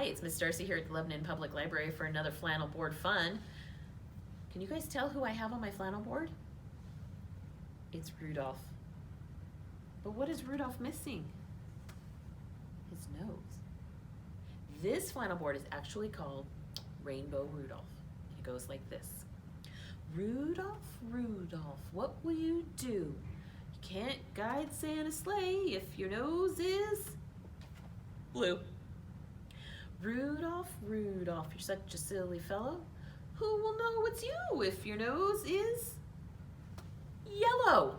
it's Miss Darcy here at the Lebanon Public Library for another flannel board fun. Can you guys tell who I have on my flannel board? It's Rudolph. But what is Rudolph missing? His nose. This flannel board is actually called Rainbow Rudolph. It goes like this. Rudolph, Rudolph, what will you do? You can't guide Santa's sleigh if your nose is blue. Rudolph, Rudolph, you're such a silly fellow. Who will know it's you if your nose is yellow?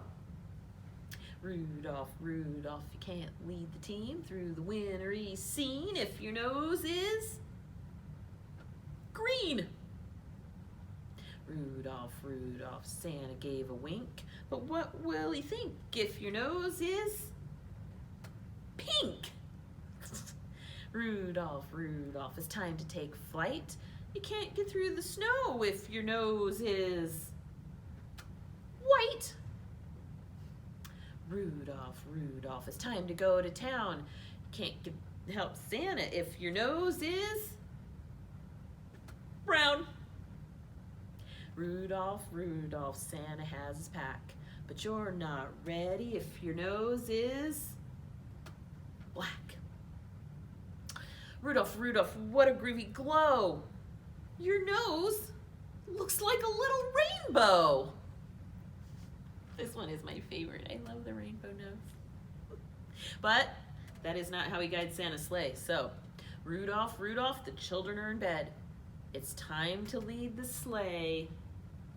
Rudolph, Rudolph, you can't lead the team through the wintry scene if your nose is green. Rudolph, Rudolph, Santa gave a wink, but what will he think if your nose is pink? Rudolph, Rudolph, it's time to take flight. You can't get through the snow if your nose is white. Rudolph, Rudolph, it's time to go to town. You can't help Santa if your nose is brown. Rudolph, Rudolph, Santa has his pack, but you're not ready if your nose is black. Rudolph, Rudolph, what a groovy glow. Your nose looks like a little rainbow. This one is my favorite. I love the rainbow nose. But that is not how he guides Santa's sleigh. So, Rudolph, Rudolph, the children are in bed. It's time to lead the sleigh,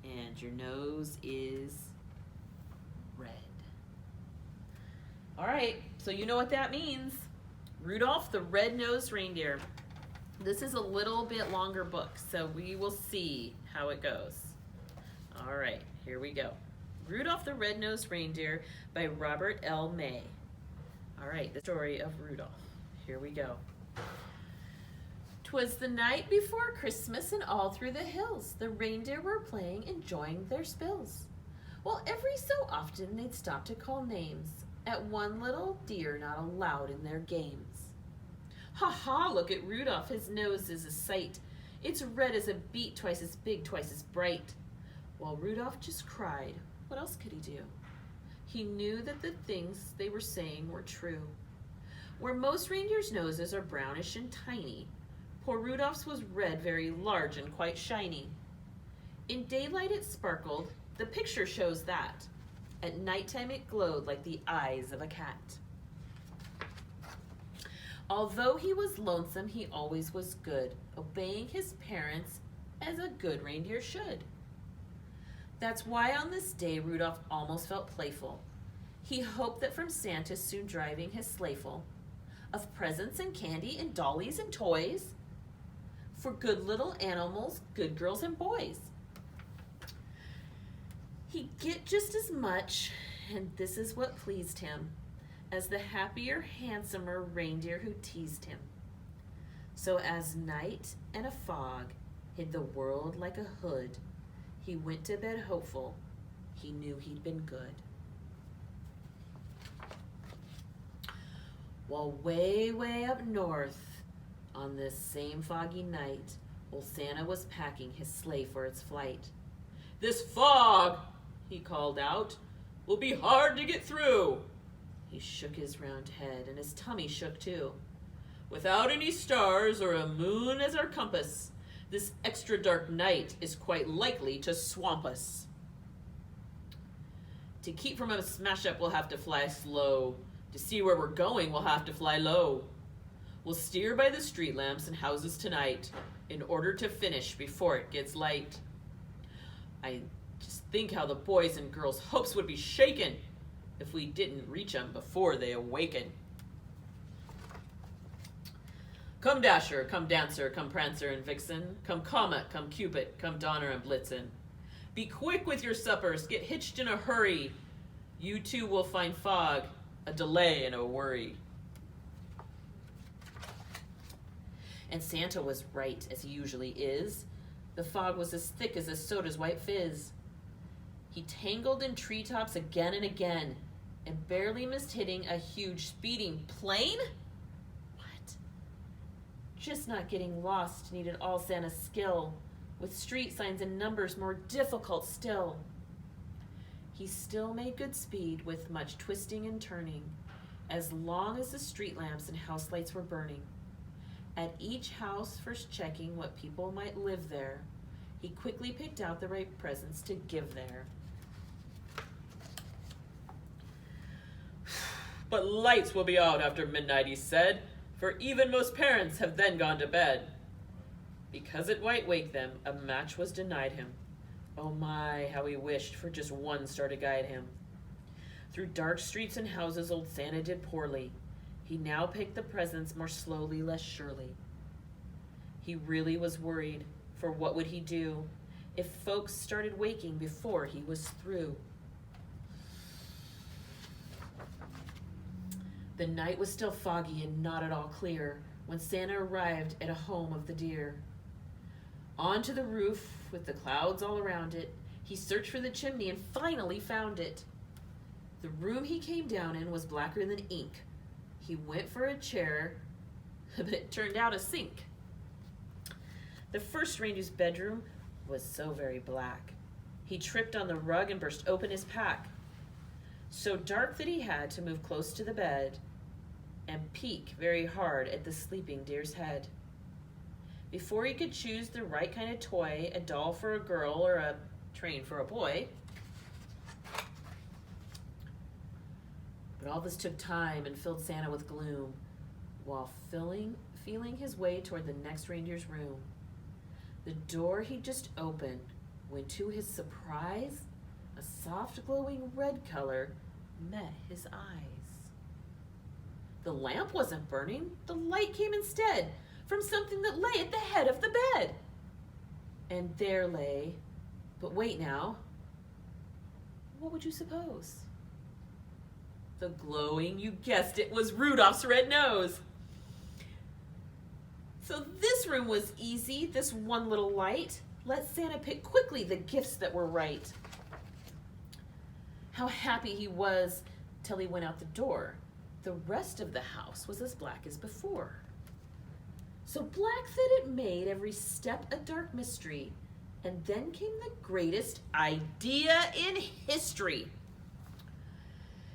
and your nose is red. All right, so you know what that means. Rudolph the Red-Nosed Reindeer. This is a little bit longer book, so we will see how it goes. All right, here we go. Rudolph the Red-Nosed Reindeer by Robert L. May. All right, the story of Rudolph. Here we go. 'Twas the night before Christmas, and all through the hills the reindeer were playing, enjoying their spills. Well, every so often they'd stop to call names at one little deer not allowed in their games. Ha ha, look at Rudolph, his nose is a sight. It's red as a beet, twice as big, twice as bright. Well, Rudolph just cried. What else could he do? He knew that the things they were saying were true. Where most reindeers' noses are brownish and tiny, poor Rudolph's was red, very large and quite shiny. In daylight it sparkled, the picture shows that. At nighttime it glowed like the eyes of a cat. Although he was lonesome, he always was good, obeying his parents as a good reindeer should. That's why on this day Rudolph almost felt playful. He hoped that from Santa, soon driving his sleighful of presents and candy and dollies and toys for good little animals, good girls and boys. He'd get just as much, and this is what pleased him, as the happier, handsomer reindeer who teased him. So as night and a fog hid the world like a hood, he went to bed hopeful. He knew he'd been good. While way, way up north, on this same foggy night, old Santa was packing his sleigh for its flight. "This fog," he called out, "will be hard to get through." He shook his round head, and his tummy shook too. "Without any stars or a moon as our compass, this extra dark night is quite likely to swamp us. To keep from a smash-up, we'll have to fly slow. To see where we're going, we'll have to fly low. We'll steer by the street lamps and houses tonight in order to finish before it gets light. I just think how the boys and girls' hopes would be shaken if we didn't reach them before they awaken. Come Dasher, come Dancer, come Prancer and Vixen, come Comet, come Cupid, come Donner and Blitzen. Be quick with your suppers, get hitched in a hurry. You too will find fog, a delay and a worry." And Santa was right, as he usually is. The fog was as thick as a soda's white fizz. He tangled in treetops again and again, and barely missed hitting a huge speeding plane? What? just not getting lost needed all Santa's skill, with street signs and numbers more difficult still. He still made good speed with much twisting and turning, as long as the street lamps and house lights were burning. At each house, first checking what people might live there, he quickly picked out the right presents to give there. But lights will be out after midnight, he said, for even most parents have then gone to bed. Because it might wake them, a match was denied him. Oh my, how he wished for just one star to guide him. Through dark streets and houses old Santa did poorly. He now picked the presents more slowly, less surely. He really was worried, for what would he do if folks started waking before he was through? The night was still foggy and not at all clear when Santa arrived at a home of the deer. Onto the roof, with the clouds all around it, he searched for the chimney and finally found it. The room he came down in was blacker than ink. He went for a chair, but it turned out a sink. The first reindeer's bedroom was so very black. He tripped on the rug and burst open his pack, so dark that he had to move close to the bed and peek very hard at the sleeping deer's head. Before he could choose the right kind of toy, a doll for a girl or a train for a boy. But all this took time and filled Santa with gloom, while feeling his way toward the next reindeer's room. The door he just opened, when to his surprise, a soft glowing red color met his eyes. The lamp wasn't burning, the light came instead from something that lay at the head of the bed. And there lay, but wait now, what would you suppose? The glowing, you guessed it, was Rudolph's red nose. So this room was easy, this one little light. Let Santa pick quickly the gifts that were right. How happy he was till he went out the door. The rest of the house was as black as before. So black that it made every step a dark mystery. And then came the greatest idea in history.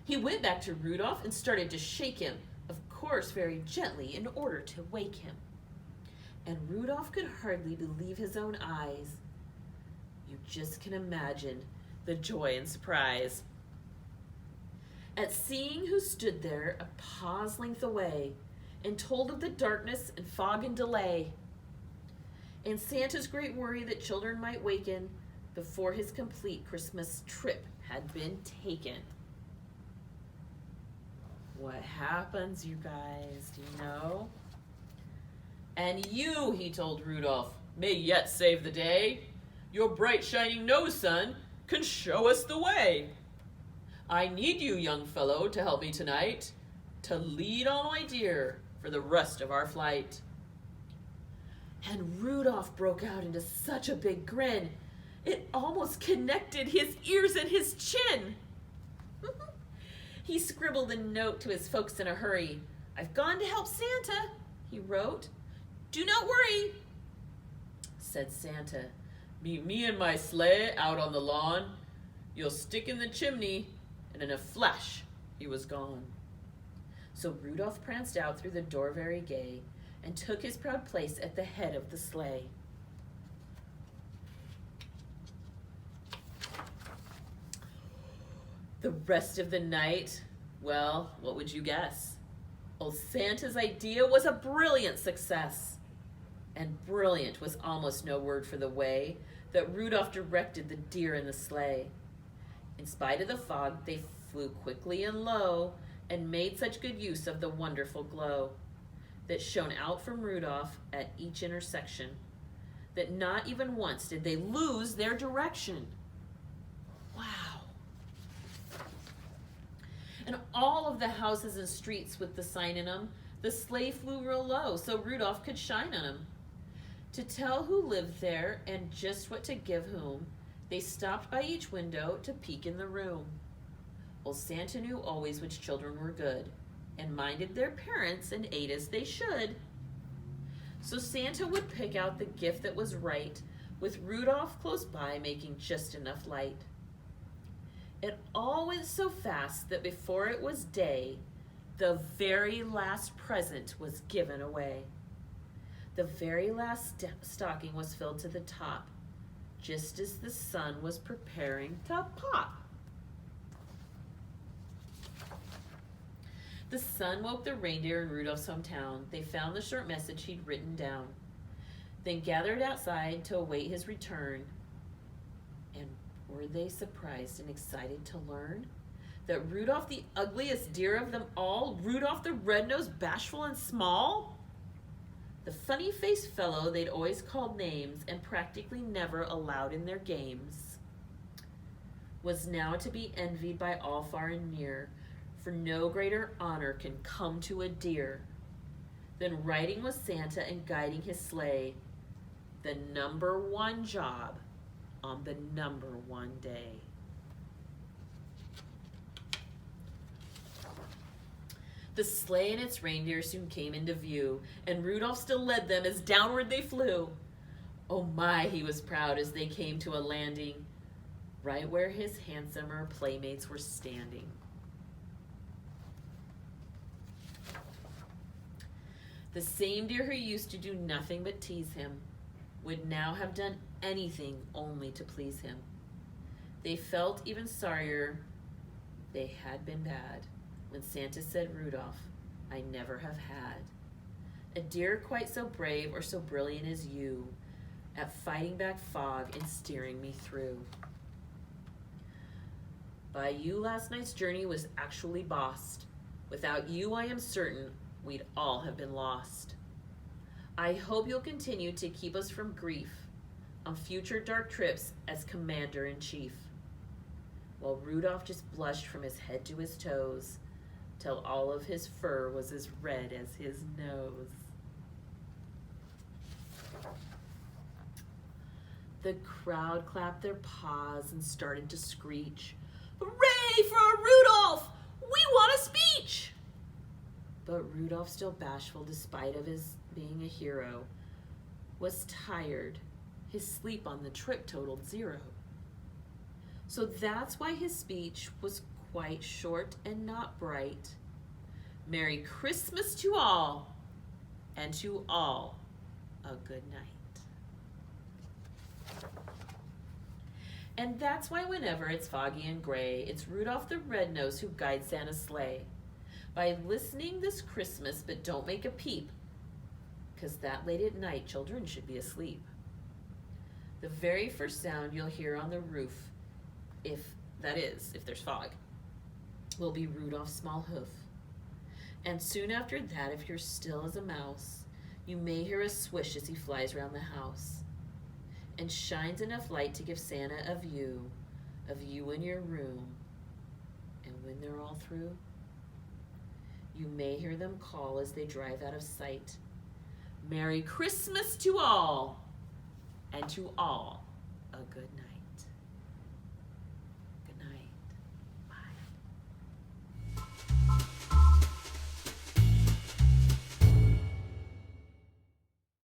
He went back to Rudolph and started to shake him, of course very gently, in order to wake him. And Rudolph could hardly believe his own eyes. You just can imagine the joy and surprise at seeing who stood there a paw's length away and told of the darkness and fog and delay, and Santa's great worry that children might waken before his complete Christmas trip had been taken. What happens, you guys? Do you know? And you, he told Rudolph, may yet save the day. Your bright shining nose, son, can show us the way. I need you, young fellow, to help me tonight, to lead all my dear for the rest of our flight. And Rudolph broke out into such a big grin, it almost connected his ears and his chin. He scribbled a note to his folks in a hurry. I've gone to help Santa, he wrote. Do not worry, said Santa. Meet me in my sleigh out on the lawn. You'll stick in the chimney, and in a flash he was gone. So Rudolph pranced out through the door very gay, and took his proud place at the head of the sleigh. The rest of the night, well, what would you guess? Old Santa's idea was a brilliant success. And brilliant was almost no word for the way that Rudolph directed the deer in the sleigh. In spite of the fog, they flew quickly and low, and made such good use of the wonderful glow that shone out from Rudolph at each intersection, that not even once did they lose their direction. Wow. And all of the houses and streets with the sign in them, the sleigh flew real low so Rudolph could shine on them. To tell who lived there and just what to give whom, they stopped by each window to peek in the room. Old Santa knew always which children were good, and minded their parents and ate as they should. So Santa would pick out the gift that was right, with Rudolph close by making just enough light. It all went so fast that before it was day, the very last present was given away. The very last stocking was filled to the top, just as the sun was preparing to pop. The sun woke the reindeer in Rudolph's hometown. They found the short message he'd written down, then gathered outside to await his return. And were they surprised and excited to learn that Rudolph, the ugliest deer of them all, Rudolph the red-nosed, bashful and small, the funny-faced fellow they'd always called names and practically never allowed in their games, was now to be envied by all far and near, for no greater honor can come to a deer than riding with Santa and guiding his sleigh, the number one job on the number one day. The sleigh and its reindeer soon came into view, and Rudolph still led them as downward they flew. Oh my, he was proud as they came to a landing, right where his handsomer playmates were standing. The same deer who used to do nothing but tease him would now have done anything only to please him. They felt even sorrier they had been bad when Santa said, Rudolph, I never have had a deer quite so brave or so brilliant as you at fighting back fog and steering me through. By you last night's journey was actually bossed. Without you, I am certain we'd all have been lost. I hope you'll continue to keep us from grief on future dark trips as Commander-in-Chief. While Rudolph just blushed from his head to his toes, till all of his fur was as red as his nose. The crowd clapped their paws and started to screech, Hooray for our Rudolph! We want a speech! But Rudolph, still bashful despite of his being a hero, was tired. His sleep on the trip totaled 0. So that's why his speech was quite short and not bright. Merry Christmas to all, and to all a good night. And that's why whenever it's foggy and gray, it's Rudolph the Red-Nosed who guides Santa's sleigh. By listening this Christmas, but don't make a peep, 'cause that late at night children should be asleep. The very first sound you'll hear on the roof, if there's fog, will be Rudolph's small hoof. And soon after that, if you're still as a mouse, you may hear a swish as he flies around the house and shines enough light to give Santa a view of you in your room. And when they're all through, you may hear them call as they drive out of sight, Merry Christmas to all, and to all a good night.